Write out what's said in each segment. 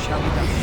Shall be done.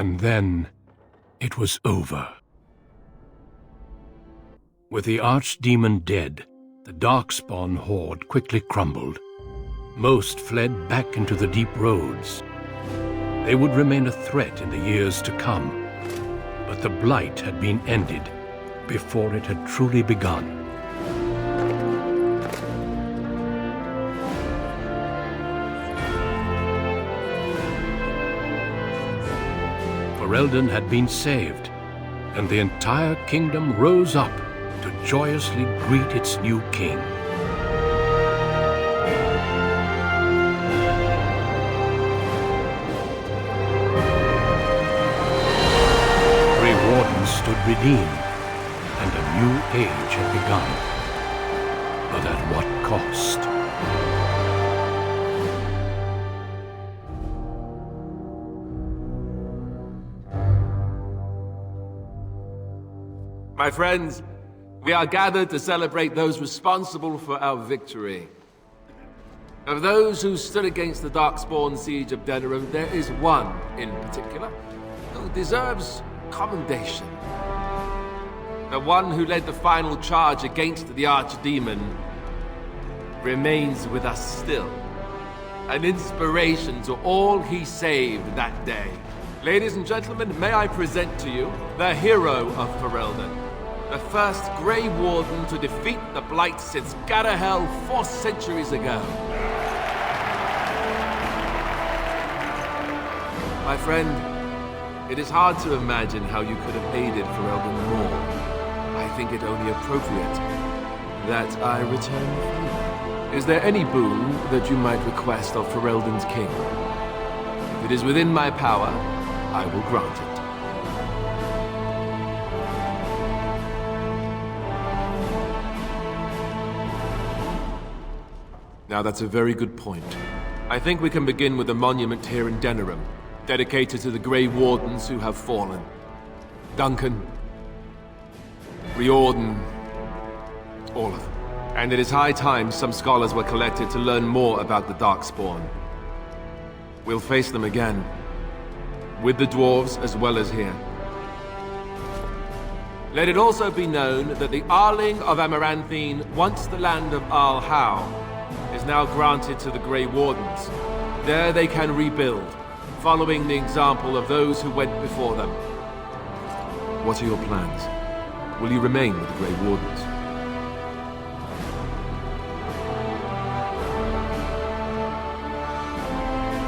And then it was over. With the archdemon dead, the Darkspawn horde quickly crumbled. Most fled back into the deep roads. They would remain a threat in the years to come, but the blight had been ended before it had truly begun. Ferelden had been saved, and the entire kingdom rose up to joyously greet its new king. Grey Wardens stood redeemed, and a new age had begun. But at what cost? My friends, we are gathered to celebrate those responsible for our victory. Of those who stood against the Darkspawn siege of Denerim, there is one in particular who deserves commendation. The one who led the final charge against the Archdemon remains with us still, an inspiration to all he saved that day. Ladies and gentlemen, may I present to you the hero of Ferelden, the first Grey Warden to defeat the Blight since Garahel 4 centuries ago. My friend, it is hard to imagine how you could have aided Ferelden more. I think it only appropriate that I return the favor. Is there any boon that you might request of Ferelden's king? If it is within my power, I will grant it. Now that's a very good point. I think we can begin with a monument here in Denerim, dedicated to the Grey Wardens who have fallen. Duncan, Riordan, all of them. And it is high time some scholars were collected to learn more about the Darkspawn. We'll face them again, with the dwarves as well as here. Let it also be known that the Arling of Amaranthine, once the land of Arl-How, is now granted to the Grey Wardens. There they can rebuild, following the example of those who went before them. What are your plans? Will you remain with the Grey Wardens?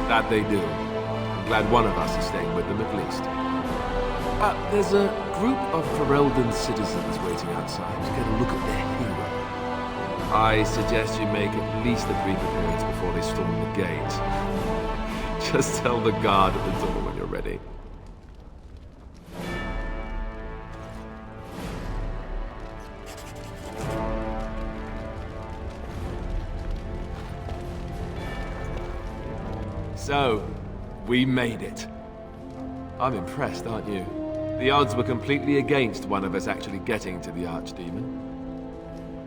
That they do. I'm glad one of us is staying with them at least. There's a group of Ferelden citizens waiting outside to get a look at their hero. I suggest you make at least a brief appearance before they storm the gate. Just tell the guard at the door when you're ready. So, we made it. I'm impressed, aren't you? The odds were completely against one of us actually getting to the Archdemon.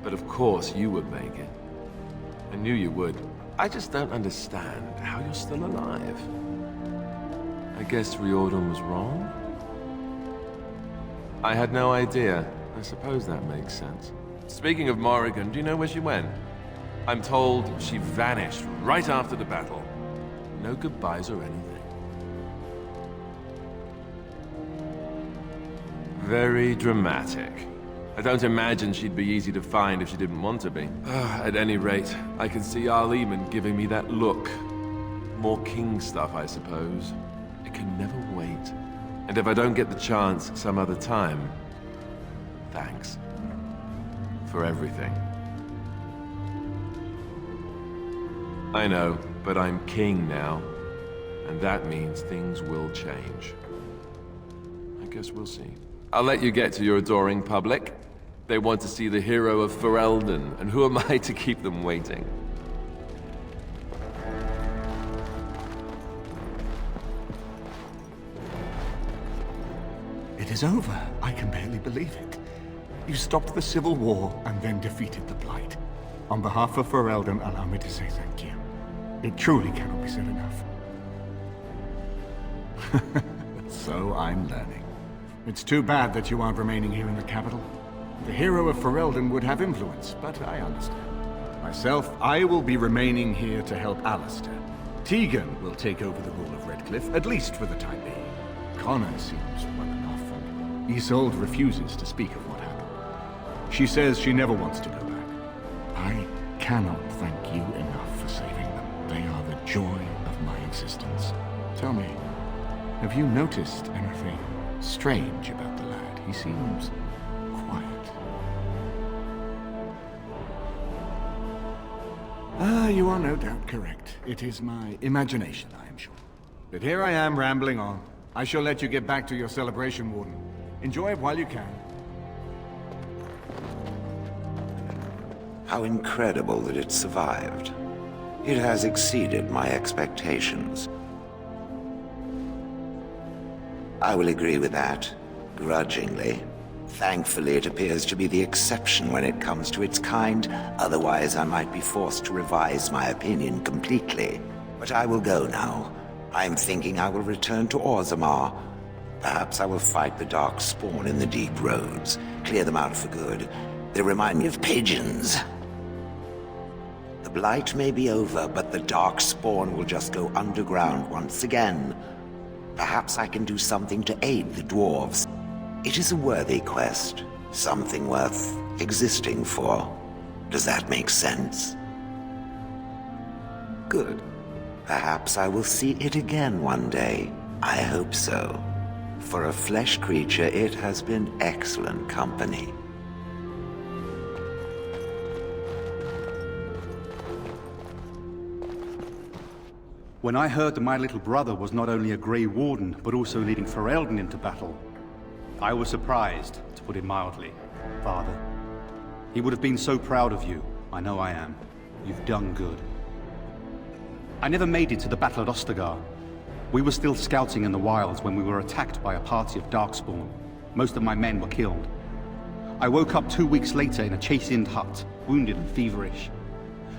But of course you would make it. I knew you would. I just don't understand how you're still alive. I guess Riordan was wrong? I had no idea. I suppose that makes sense. Speaking of Morrigan, do you know where she went? I'm told she vanished right after the battle. No goodbyes or anything. Very dramatic. I don't imagine she'd be easy to find if she didn't want to be. At any rate, I can see Arleman giving me that look. More king stuff, I suppose. It can never wait. And if I don't get the chance some other time, thanks. For everything. I know, but I'm king now. And that means things will change. I guess we'll see. I'll let you get to your adoring public. They want to see the hero of Ferelden, and who am I to keep them waiting? It is over. I can barely believe it. You stopped the Civil War and then defeated the Blight. On behalf of Ferelden, allow me to say thank you. It truly cannot be said enough. So I'm learning. It's too bad that you aren't remaining here in the capital. The hero of Ferelden would have influence, but I understand. Myself, I will be remaining here to help Alistair. Tegan will take over the rule of Redcliffe, at least for the time being. Connor seems well enough, and Isolde refuses to speak of what happened. She says she never wants to go back. I cannot thank you enough for saving them. They are the joy of my existence. Tell me, have you noticed anything strange about the lad? He seems quiet. You are no doubt correct. It is my imagination, I am sure. But here I am rambling on. I shall let you get back to your celebration, Warden. Enjoy it while you can. How incredible that it survived. It has exceeded my expectations. I will agree with that, grudgingly. Thankfully, it appears to be the exception when it comes to its kind. Otherwise, I might be forced to revise my opinion completely. But I will go now. I'm thinking I will return to Orzammar. Perhaps I will fight the Dark Spawn in the deep roads, clear them out for good. They remind me of pigeons. The Blight may be over, but the Dark Spawn will just go underground once again. Perhaps I can do something to aid the dwarves. It is a worthy quest, something worth existing for. Does that make sense? Good. Perhaps I will see it again one day. I hope so. For a flesh creature, it has been excellent company. When I heard that my little brother was not only a Grey Warden, but also leading Ferelden into battle, I was surprised, to put it mildly, Father. He would have been so proud of you. I know I am. You've done good. I never made it to the battle at Ostagar. We were still scouting in the wilds when we were attacked by a party of Darkspawn. Most of my men were killed. I woke up 2 weeks later in a chastened hut, wounded and feverish.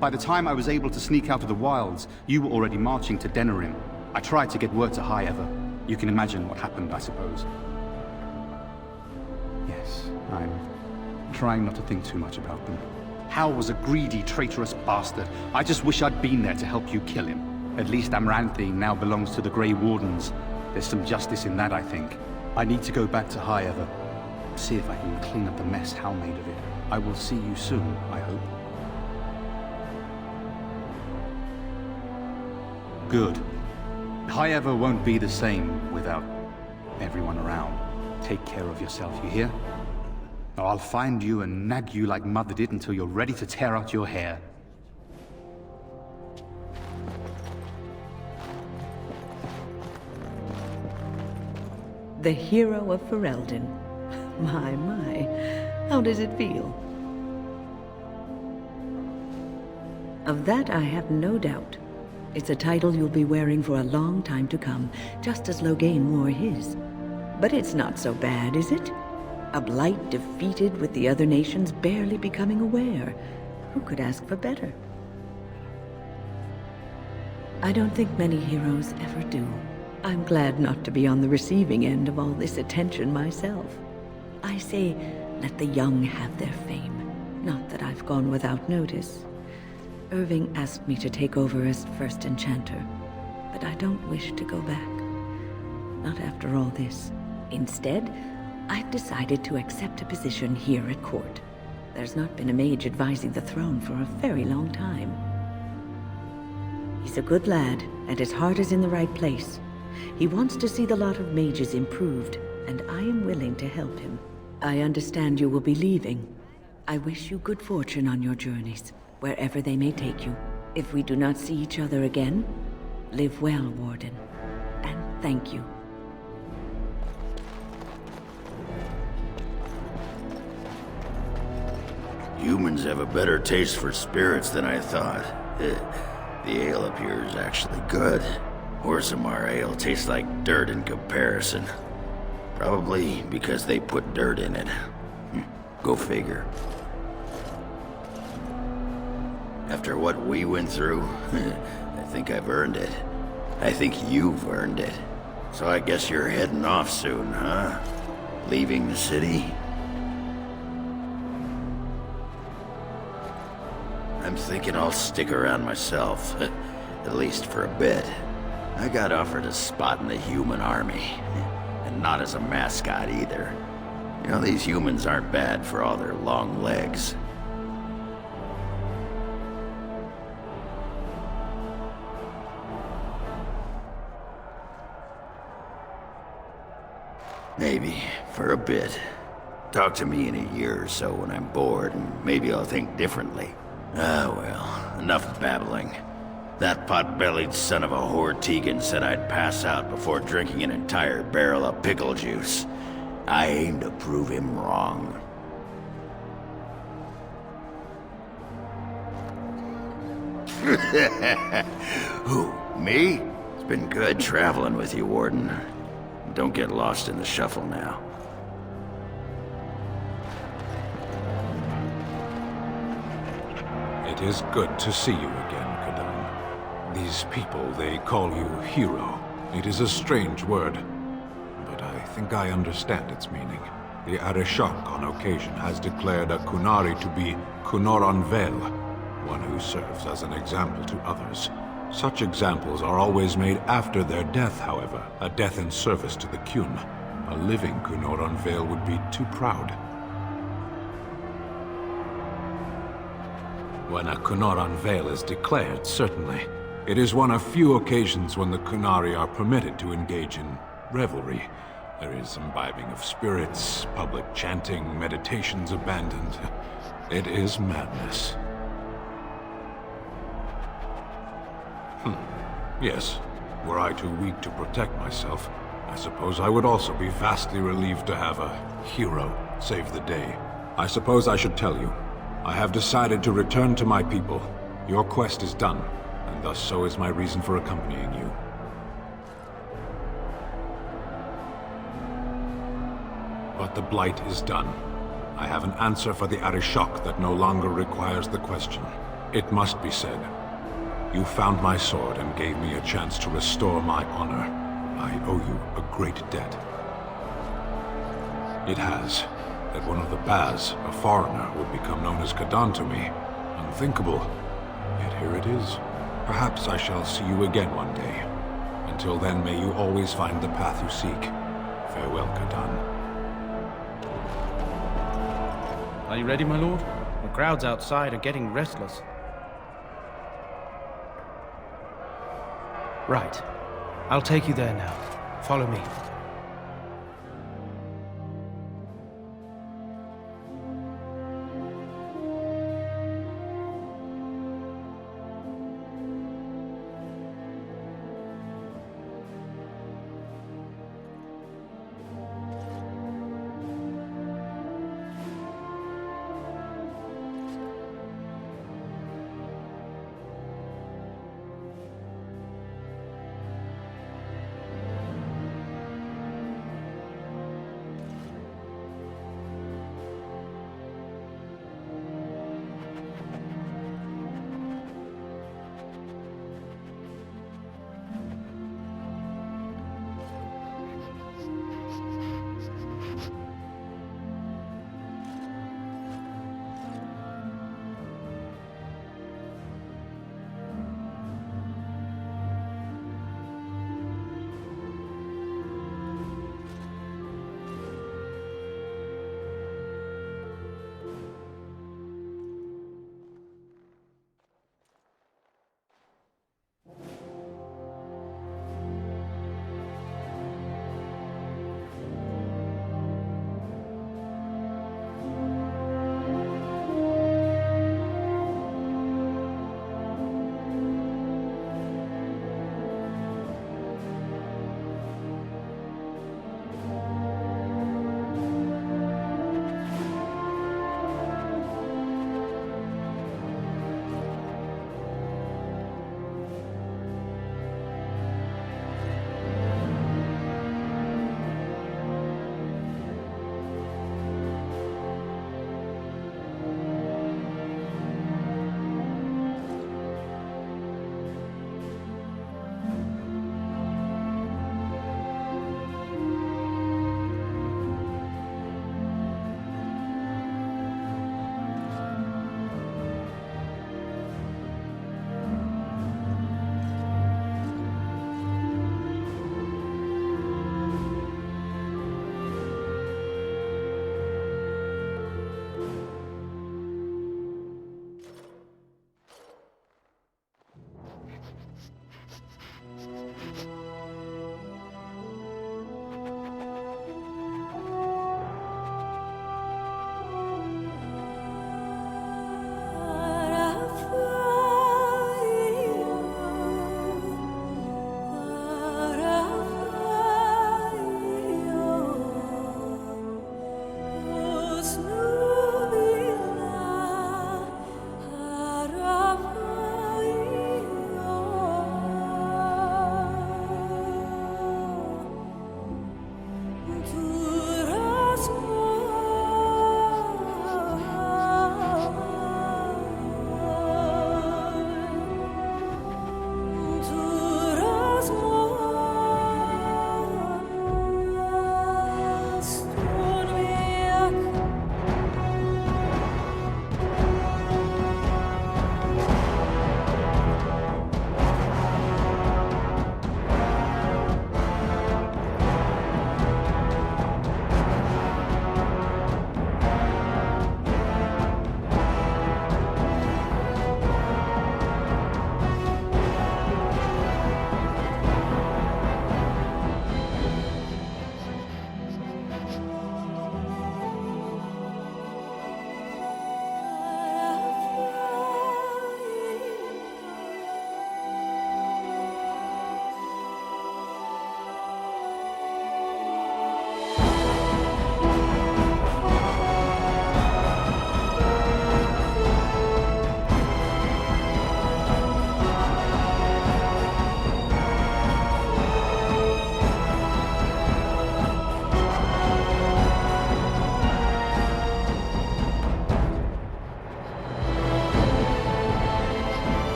By the time I was able to sneak out of the wilds, you were already marching to Denerim. I tried to get word to High Ever. You can imagine what happened, I suppose. Yes, I'm trying not to think too much about them. Hal was a greedy, traitorous bastard. I just wish I'd been there to help you kill him. At least Amaranthine now belongs to the Grey Wardens. There's some justice in that, I think. I need to go back to High Ever. See if I can clean up the mess Hal made of it. I will see you soon, I hope. Good. High Ever won't be the same without everyone around. Take care of yourself, you hear? Or I'll find you and nag you like Mother did until you're ready to tear out your hair. The hero of Ferelden. My. How does it feel? Of that I have no doubt. It's a title you'll be wearing for a long time to come, just as Loghain wore his. But it's not so bad, is it? A blight defeated with the other nations barely becoming aware. Who could ask for better? I don't think many heroes ever do. I'm glad not to be on the receiving end of all this attention myself. I say, let the young have their fame. Not that I've gone without notice. Irving asked me to take over as first enchanter, but I don't wish to go back. Not after all this. Instead, I've decided to accept a position here at court. There's not been a mage advising the throne for a very long time. He's a good lad, and his heart is in the right place. He wants to see the lot of mages improved, and I am willing to help him. I understand you will be leaving. I wish you good fortune on your journeys, wherever they may take you. If we do not see each other again, live well, Warden, and thank you. Humans have a better taste for spirits than I thought. The ale up here is actually good. Orzammar ale tastes like dirt in comparison. Probably because they put dirt in it. Go figure. After what we went through, I think I've earned it. I think you've earned it. So I guess you're heading off soon, huh? Leaving the city? I'm thinking I'll stick around myself, at least for a bit. I got offered a spot in the human army, and not as a mascot either. You know, these humans aren't bad for all their long legs. Maybe, for a bit. Talk to me in a year or so when I'm bored, and maybe I'll think differently. Ah, well, enough babbling. That pot-bellied son of a whore Tegan said I'd pass out before drinking an entire barrel of pickle juice. I aim to prove him wrong. Who, me? It's been good traveling with you, Warden. Don't get lost in the shuffle now. It is good to see you again, Kadan. These people, they call you hero. It is a strange word, but I think I understand its meaning. The Arishok on occasion has declared a Kunari to be Kunoran Vel, one who serves as an example to others. Such examples are always made after their death, however, a death in service to the Kyun. A living Kunoran Vel would be too proud. When a Kunoran Vel is declared, certainly. It is one of few occasions when the Kunari are permitted to engage in revelry. There is imbibing of spirits, public chanting, meditations abandoned. It is madness. Yes, were I too weak to protect myself, I suppose I would also be vastly relieved to have a hero save the day. I suppose I should tell you. I have decided to return to my people. Your quest is done, and thus so is my reason for accompanying you. But the Blight is done. I have an answer for the Arishok that no longer requires the question. It must be said. You found my sword and gave me a chance to restore my honor. I owe you a great debt. It has. That one of the Baz, a foreigner, would become known as Kadan to me. Unthinkable. Yet here it is. Perhaps I shall see you again one day. Until then, may you always find the path you seek. Farewell, Kadan. Are you ready, my lord? The crowds outside are getting restless. Right. I'll take you there now. Follow me.